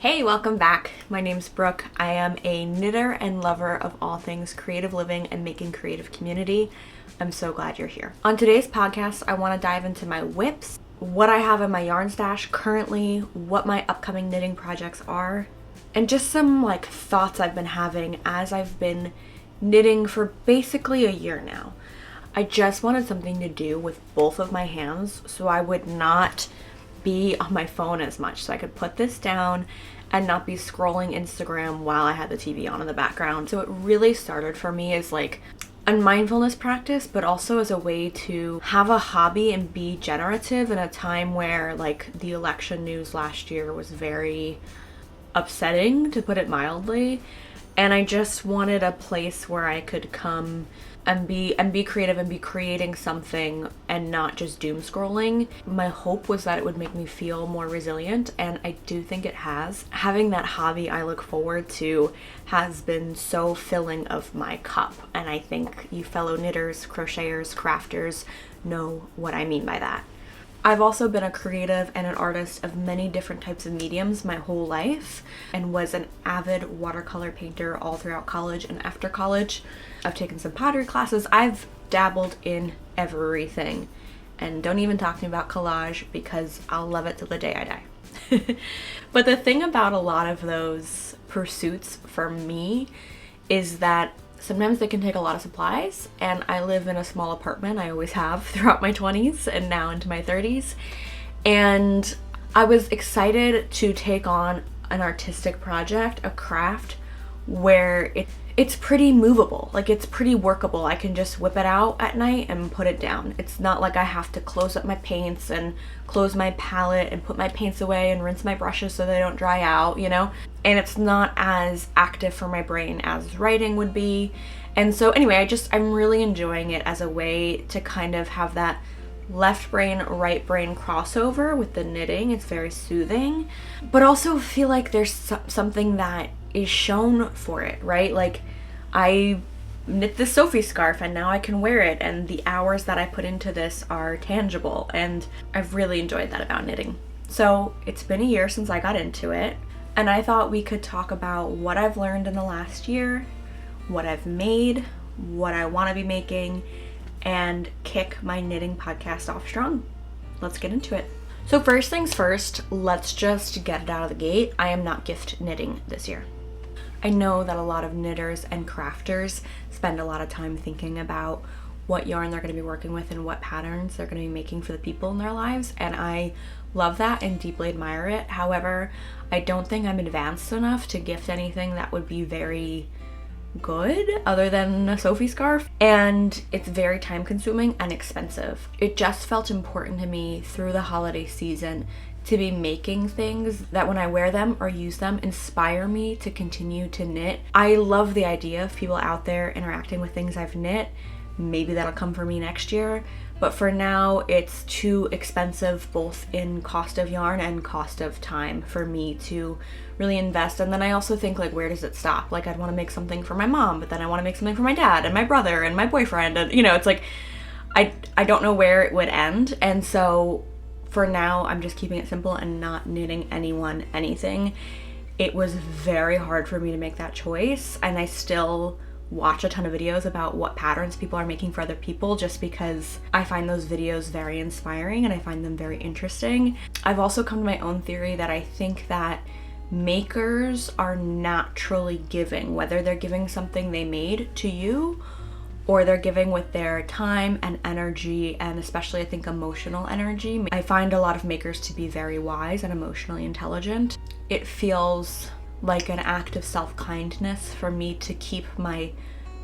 Hey, welcome back. My name's Brooke. I am a knitter and lover of all things creative living and making creative community. I'm so glad you're here. On today's podcast, I want to dive into my whips, what I have in my yarn stash currently, what my upcoming knitting projects are, and just some thoughts I've been having as I've been knitting for basically a year now. I just wanted something to do with both of my hands so I would not be on my phone as much, so I could put this down and not be scrolling Instagram while I had the TV on in the background. So it really started for me as a mindfulness practice, but also as a way to have a hobby and be generative in a time where the election news last year was very upsetting, to put it mildly. And I just wanted a place where I could come and be creative and be creating something and not just doom scrolling. My hope was that it would make me feel more resilient, and I do think it has. Having that hobby I look forward to has been so filling of my cup, and I think you fellow knitters, crocheters, crafters know what I mean by that. I've also been a creative and an artist of many different types of mediums my whole life and was an avid watercolor painter all throughout college and after college. I've taken some pottery classes. I've dabbled in everything. And don't even talk to me about collage because I'll love it till the day I die. But the thing about a lot of those pursuits for me is that sometimes they can take a lot of supplies, and I live in a small apartment. I always have throughout my 20s and now into my 30s. And I was excited to take on an artistic project, a craft, where it's pretty movable. It's pretty workable. I can just whip it out at night and put it down. It's not like I have to close up my paints and close my palette and put my paints away and rinse my brushes so they don't dry out, And it's not as active for my brain as writing would be. And so anyway, I'm really enjoying it as a way to kind of have that left brain, right brain crossover with the knitting. It's very soothing, but also feel like there's something that is shown for it, right? I knit this Sophie scarf and now I can wear it, and the hours that I put into this are tangible, and I've really enjoyed that about knitting. So it's been a year since I got into it, and I thought we could talk about what I've learned in the last year, what I've made, what I want to be making, and kick my knitting podcast off strong. Let's get into it. So first things first, let's just get it out of the gate. I am not gift knitting this year. I know that a lot of knitters and crafters spend a lot of time thinking about what yarn they're going to be working with and what patterns they're going to be making for the people in their lives, and I love that and deeply admire it. However, I don't think I'm advanced enough to gift anything that would be very good other than a Sophie scarf, and it's very time consuming and expensive. It just felt important to me through the holiday season to be making things that when I wear them or use them inspire me to continue to knit. I love the idea of people out there interacting with things I've knit. Maybe that'll come for me next year, but for now it's too expensive both in cost of yarn and cost of time for me to really invest. And then I also think where does it stop? I'd want to make something for my mom, but then I want to make something for my dad and my brother and my boyfriend, and it's I don't know where it would end. And so for now, I'm just keeping it simple and not knitting anyone anything. It was very hard for me to make that choice, and I still watch a ton of videos about what patterns people are making for other people just because I find those videos very inspiring and I find them very interesting. I've also come to my own theory that I think that makers are naturally giving, whether they're giving something they made to you or they're giving with their time and energy, and especially I think emotional energy. I find a lot of makers to be very wise and emotionally intelligent. It feels like an act of self-kindness for me to keep my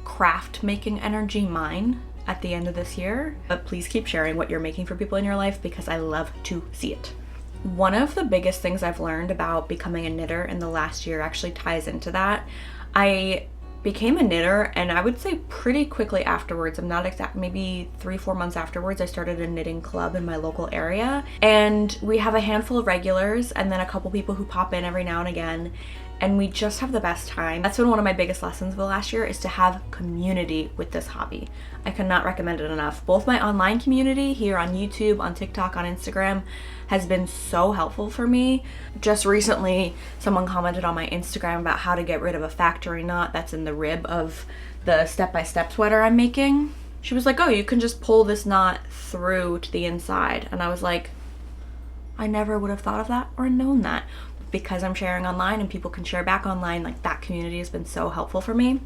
craft making energy mine at the end of this year. But please keep sharing what you're making for people in your life because I love to see it. One of the biggest things I've learned about becoming a knitter in the last year actually ties into that. I became a knitter, and I would say pretty quickly afterwards, I'm not exact, maybe 3-4 months afterwards, I started a knitting club in my local area, and we have a handful of regulars and then a couple people who pop in every now and again. and we just have the best time. That's been one of my biggest lessons of the last year, is to have community with this hobby. I cannot recommend it enough. Both my online community here on YouTube, on TikTok, on Instagram has been so helpful for me. Just recently, someone commented on my Instagram about how to get rid of a factory knot that's in the rib of the step-by-step sweater I'm making. She was like, oh, you can just pull this knot through to the inside. And I was like, I never would have thought of that or known that. Because I'm sharing online and people can share back online, like that community has been so helpful for me.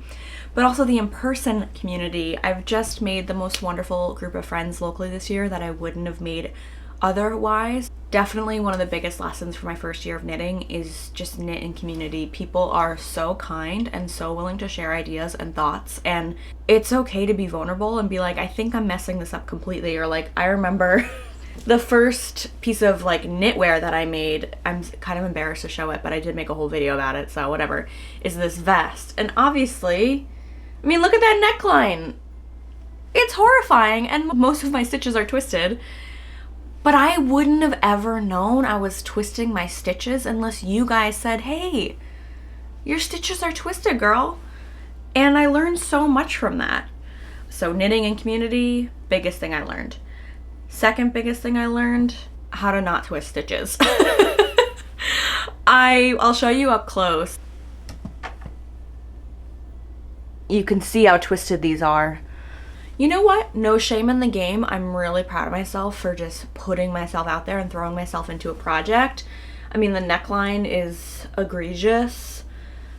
But also the in-person community. I've just made the most wonderful group of friends locally this year that I wouldn't have made otherwise. Definitely one of the biggest lessons for my first year of knitting is just knit in community. People are so kind and so willing to share ideas and thoughts, and it's okay to be vulnerable and be like, I think I'm messing this up completely. Or like, I remember the first piece of like knitwear that I made, I'm kind of embarrassed to show it, but I did make a whole video about it, so whatever, is this vest. And obviously, I mean, look at that neckline. It's horrifying, and most of my stitches are twisted. But I wouldn't have ever known I was twisting my stitches unless you guys said, hey, your stitches are twisted, girl. And I learned so much from that. So knitting in community, biggest thing I learned. Second biggest thing I learned, how to not twist stitches. I'll show you up close. You can see how twisted these are. You know what? No shame in the game. I'm really proud of myself for just putting myself out there and throwing myself into a project. I mean, the neckline is egregious.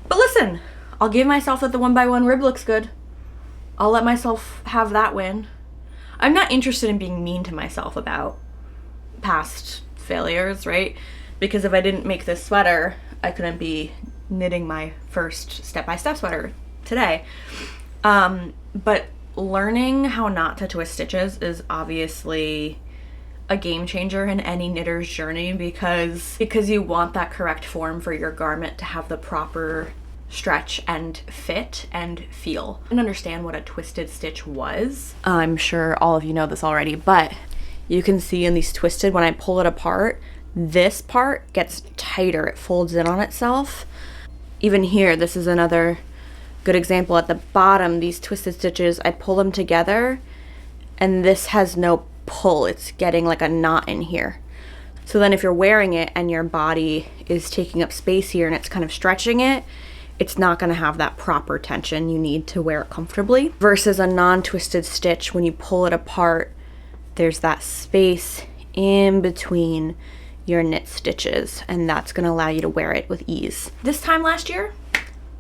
But listen, I'll give myself that the 1x1 rib looks good. I'll let myself have that win. I'm not interested in being mean to myself about past failures, right? Because if I didn't make this sweater, I couldn't be knitting my first step-by-step sweater today. But learning how not to twist stitches is obviously a game changer in any knitter's journey, because you want that correct form for your garment to have the proper stretch and fit and feel. And understand what a twisted stitch was. I'm sure all of you know this already, but you can see in these twisted, when I pull it apart, this part gets tighter. It folds in on itself. Even here, this is another good example. At the bottom, these twisted stitches, I pull them together and this has no pull. It's getting like a knot in here. So then if you're wearing it and your body is taking up space here and it's kind of stretching it, it's not going to have that proper tension you need to wear it comfortably. Versus a non-twisted stitch, when you pull it apart, there's that space in between your knit stitches, and that's going to allow you to wear it with ease. This time last year,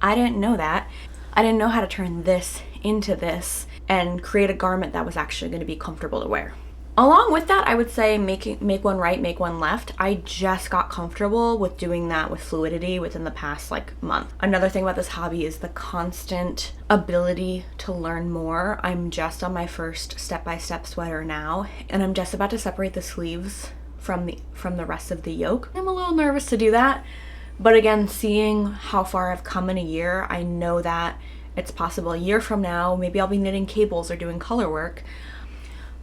I didn't know that. I didn't know how to turn this into this and create a garment that was actually going to be comfortable to wear. Along with that, I would say make one right, make one left. I just got comfortable with doing that with fluidity within the past month. Another thing about this hobby is the constant ability to learn more. I'm just on my first step-by-step sweater now, and I'm just about to separate the sleeves from the rest of the yoke. I'm a little nervous to do that, but again, seeing how far I've come in a year, I know that it's possible a year from now, maybe I'll be knitting cables or doing color work.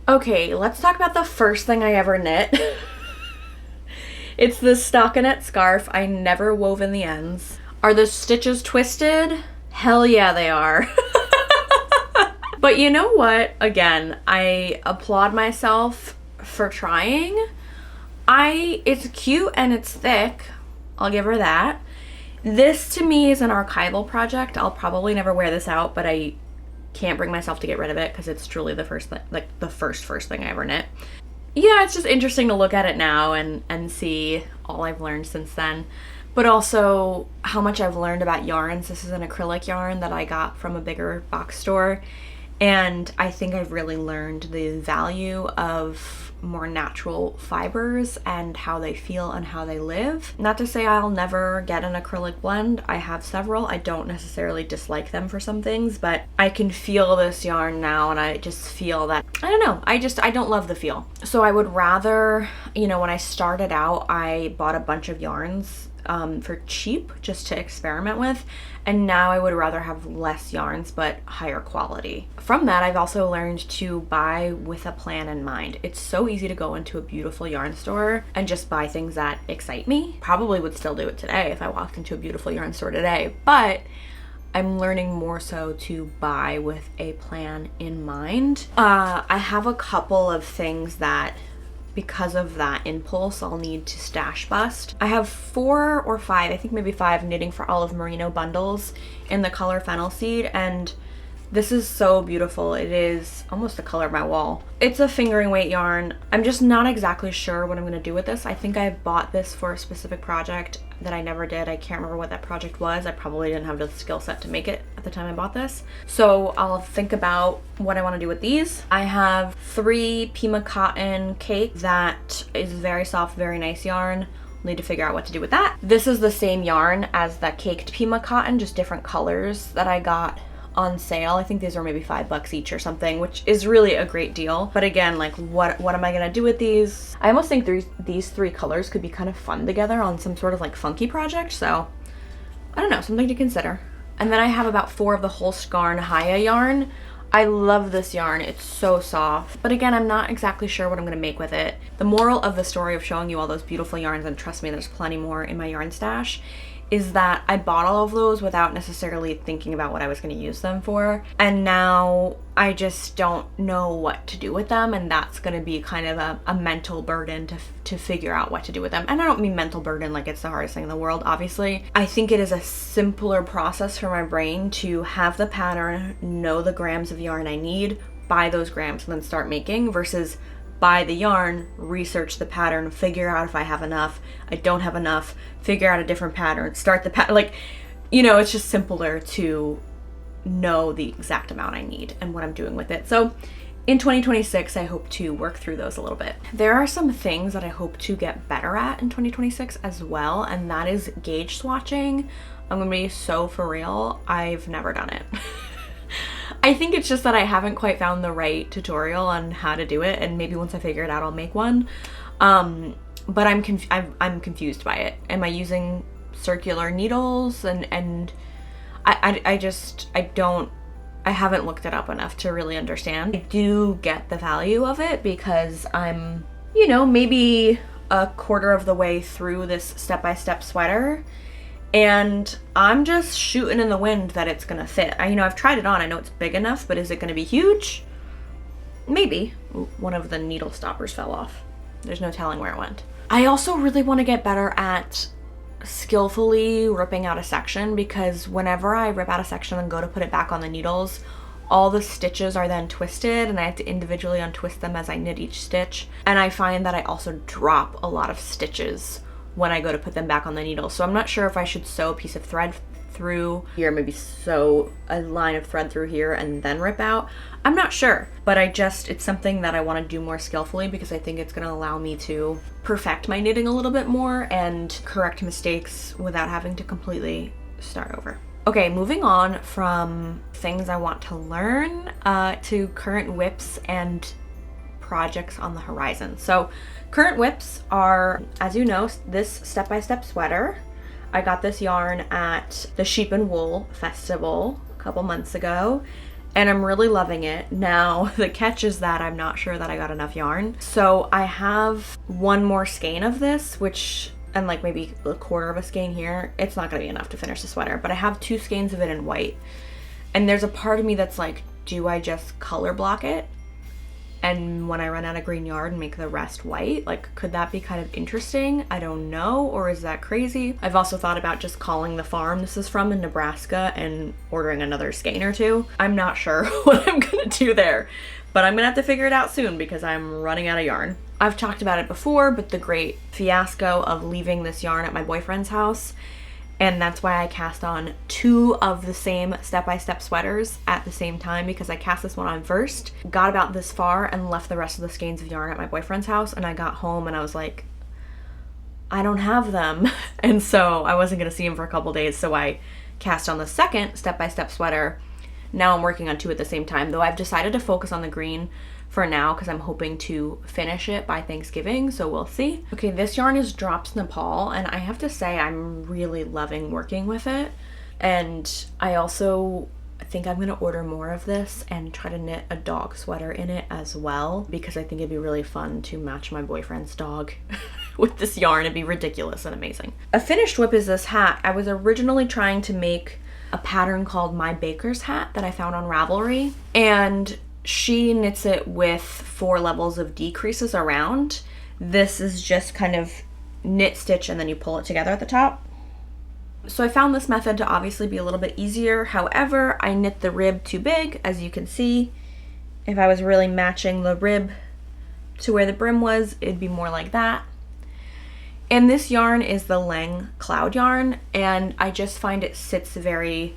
Okay, let's talk about the first thing I ever knit. It's this stockinette scarf. I never wove in the ends. Are the stitches twisted? Hell yeah, they are. But you know what? Again, I applaud myself for trying. It's cute and it's thick. I'll give her that. This to me is an archival project. I'll probably never wear this out, but I can't bring myself to get rid of it because it's truly the first thing, the first thing I ever knit. Yeah, it's just interesting to look at it now and see all I've learned since then, but also how much I've learned about yarns. This is an acrylic yarn that I got from a bigger box store, and I think I've really learned the value of more natural fibers and how they feel and how they live. Not to say I'll never get an acrylic blend. I have several. I don't necessarily dislike them for some things, but I can feel this yarn now, and I just feel that, I don't know, I don't love the feel. So I would rather, when I started out, I bought a bunch of yarns for cheap just to experiment with, and now I would rather have less yarns but higher quality. From that, I've also learned to buy with a plan in mind. It's so easy to go into a beautiful yarn store and just buy things that excite me. Probably would still do it today if I walked into a beautiful yarn store today, but I'm learning more so to buy with a plan in mind. I have a couple of things that, because of that impulse, I'll need to stash bust. I have 4 or 5, I think maybe 5 Knitting for Olive merino bundles in the color Fennel Seed, and this is so beautiful. It is almost the color of my wall. It's a fingering weight yarn. I'm just not exactly sure what I'm gonna do with this. I think I bought this for a specific project that I never did. I can't remember what that project was. I probably didn't have the skill set to make it at the time I bought this. So I'll think about what I wanna do with these. I have 3 Pima Cotton Cake that is very soft, very nice yarn. Need to figure out what to do with that. This is the same yarn as the Caked Pima Cotton, just different colors that I got on sale. I think these are maybe $5 each or something, which is really a great deal. But again, like what am I gonna do with these? I almost think these 3 colors could be kind of fun together on some sort of like funky project. So I don't know, something to consider. And then I have about 4 of the Holstgarn Haya yarn. I love this yarn. It's so soft. But again, I'm not exactly sure what I'm gonna make with it. The moral of the story of showing you all those beautiful yarns, and trust me, there's plenty more in my yarn stash, is that I bought all of those without necessarily thinking about what I was going to use them for. And now I just don't know what to do with them. And that's going to be kind of a mental burden to figure out what to do with them. And I don't mean mental burden like it's the hardest thing in the world, obviously. I think it is a simpler process for my brain to have the pattern, know the grams of yarn I need, buy those grams, and then start making, versus buy the yarn, research the pattern, figure out if I have enough, I don't have enough, figure out a different pattern, start the pattern. Like, you know, it's just simpler to know the exact amount I need and what I'm doing with it. So in 2026, I hope to work through those a little bit. There are some things that I hope to get better at in 2026 as well, and that is gauge swatching. I'm gonna be so for real, I've never done it. I think it's just that I haven't quite found the right tutorial on how to do it, and maybe once I figure it out, I'll make one. But I'm confused by it. Am I using circular needles? And I haven't looked it up enough to really understand. I do get the value of it because I'm, you know, maybe a quarter of the way through this step-by-step sweater, and I'm just shooting in the wind that it's gonna fit. I've tried it on, I know it's big enough, but is it gonna be huge? Maybe. Ooh, one of the needle stoppers fell off. There's no telling where it went. I also really wanna get better at skillfully ripping out a section, because whenever I rip out a section and go to put it back on the needles, all the stitches are then twisted and I have to individually untwist them as I knit each stitch. And I find that I also drop a lot of stitches when I go to put them back on the needle. So I'm not sure if I should sew a piece of thread through here, maybe sew a line of thread through here and then rip out. I'm not sure, but it's something that I want to do more skillfully, because I think it's going to allow me to perfect my knitting a little bit more and correct mistakes without having to completely start over. Okay, moving on from things I want to learn to current whips and projects on the horizon. So current whips are, as you know, this step-by-step sweater. I got this yarn at the Sheep and Wool Festival a couple months ago, and I'm really loving it. Now, the catch is that I'm not sure that I got enough yarn. So I have one more skein of this, and like maybe a quarter of a skein here. It's not gonna be enough to finish the sweater, but I have 2 skeins of it in white. And there's a part of me that's like, do I just color block it? And when I run out of green yarn, make the rest white? Like, could that be kind of interesting? I don't know, or is that crazy? I've also thought about just calling the farm this is from in Nebraska and ordering another skein or 2. I'm not sure what I'm gonna do there, but I'm gonna have to figure it out soon because I'm running out of yarn. I've talked about it before, but the great fiasco of leaving this yarn at my boyfriend's house, and that's why I cast on 2 of the same step-by-step sweaters at the same time, because I cast this one on first, got about this far, and left the rest of the skeins of yarn at my boyfriend's house, and I got home and I was like, I don't have them. And so I wasn't gonna see him for a couple days, so I cast on the second step-by-step sweater. Now I'm working on 2 at the same time, though I've decided to focus on the green for now because I'm hoping to finish it by Thanksgiving, so we'll see. Okay, this yarn is Drops Nepal, and I have to say I'm really loving working with it. And I also think I'm gonna order more of this and try to knit a dog sweater in it as well, because I think it'd be really fun to match my boyfriend's dog with this yarn. It'd be ridiculous and amazing. A finished WIP is this hat. I was originally trying to make a pattern called My Baker's Hat that I found on Ravelry, and she knits it with 4 levels of decreases around. This is just kind of knit, stitch, and then you pull it together at the top. So I found this method to obviously be a little bit easier. However, I knit the rib too big, as you can see. If I was really matching the rib to where the brim was, it'd be more like that. And this yarn is the Lang Cloud yarn, and I just find it sits very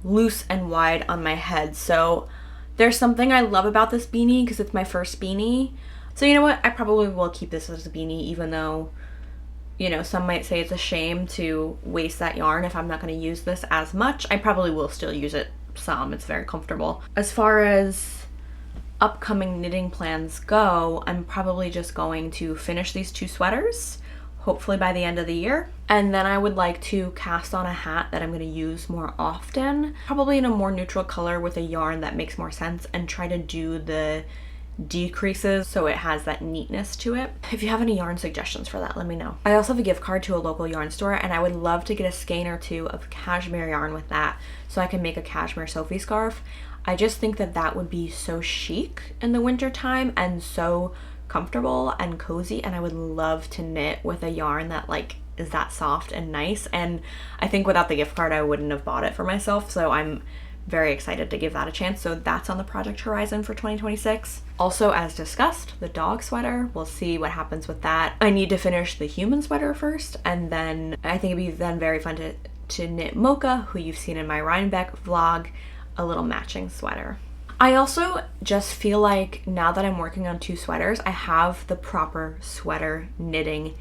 loose and wide on my head. So there's something I love about this beanie because it's my first beanie. So you know what? I probably will keep this as a beanie, even though, you know, some might say it's a shame to waste that yarn if I'm not going to use this as much. I probably will still use it some. It's very comfortable. As far as upcoming knitting plans go, I'm probably just going to finish these 2 sweaters, hopefully by the end of the year. And then I would like to cast on a hat that I'm going to use more often, probably in a more neutral color with a yarn that makes more sense, and try to do the decreases so it has that neatness to it. If you have any yarn suggestions for that, let me know. I also have a gift card to a local yarn store, and I would love to get a skein or 2 of cashmere yarn with that so I can make a cashmere Sophie scarf. I just think that that would be so chic in the winter time and so comfortable and cozy, and I would love to knit with a yarn that like is that soft and nice. And I think without the gift card I wouldn't have bought it for myself, so I'm very excited to give that a chance. So that's on the project horizon for 2026. Also, as discussed, the dog sweater, we'll see what happens with that. I need to finish the human sweater first, and then I think it'd be then very fun to knit Mocha, who you've seen in my Rhinebeck vlog, a little matching sweater. I also just feel like now that I'm working on 2 sweaters, I have the proper sweater knitting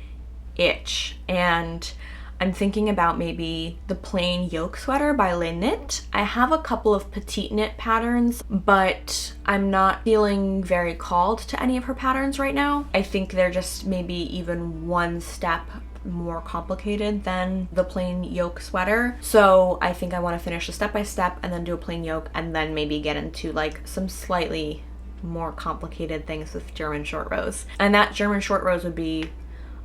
itch, and I'm thinking about maybe the plain yoke sweater by Les Knit. I have a couple of petite knit patterns, but I'm not feeling very called to any of her patterns right now. I think they're just maybe even one step more complicated than the plain yoke sweater. So I think I want to finish a step by step and then do a plain yoke, and then maybe get into like some slightly more complicated things with German short rows. And that German short rows would be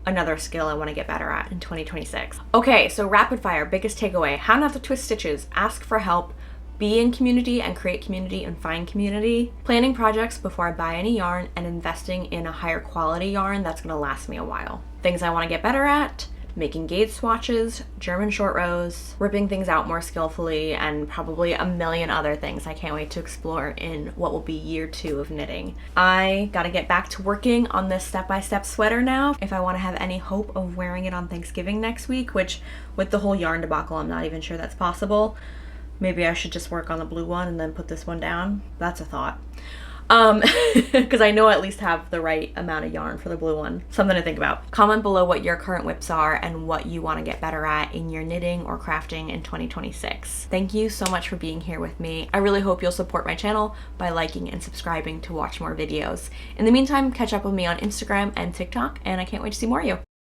another skill I want to get better at in 2026. Okay, so rapid fire, biggest takeaway: how not to twist stitches, ask for help, be in community and create community and find community, planning projects before I buy any yarn, and investing in a higher quality yarn that's going to last me a while. Things I want to get better at: making gauge swatches, German short rows, ripping things out more skillfully, and probably a million other things I can't wait to explore in what will be year 2 of knitting. I gotta get back to working on this step-by-step sweater now if I want to have any hope of wearing it on Thanksgiving next week, which with the whole yarn debacle I'm not even sure that's possible. Maybe I should just work on the blue one and then put this one down. That's a thought. Because I know I at least have the right amount of yarn for the blue one. Something to think about. Comment below what your current WIPs are and what you want to get better at in your knitting or crafting in 2026. Thank you so much for being here with me. I really hope you'll support my channel by liking and subscribing to watch more videos. In the meantime, catch up with me on Instagram and TikTok, and I can't wait to see more of you.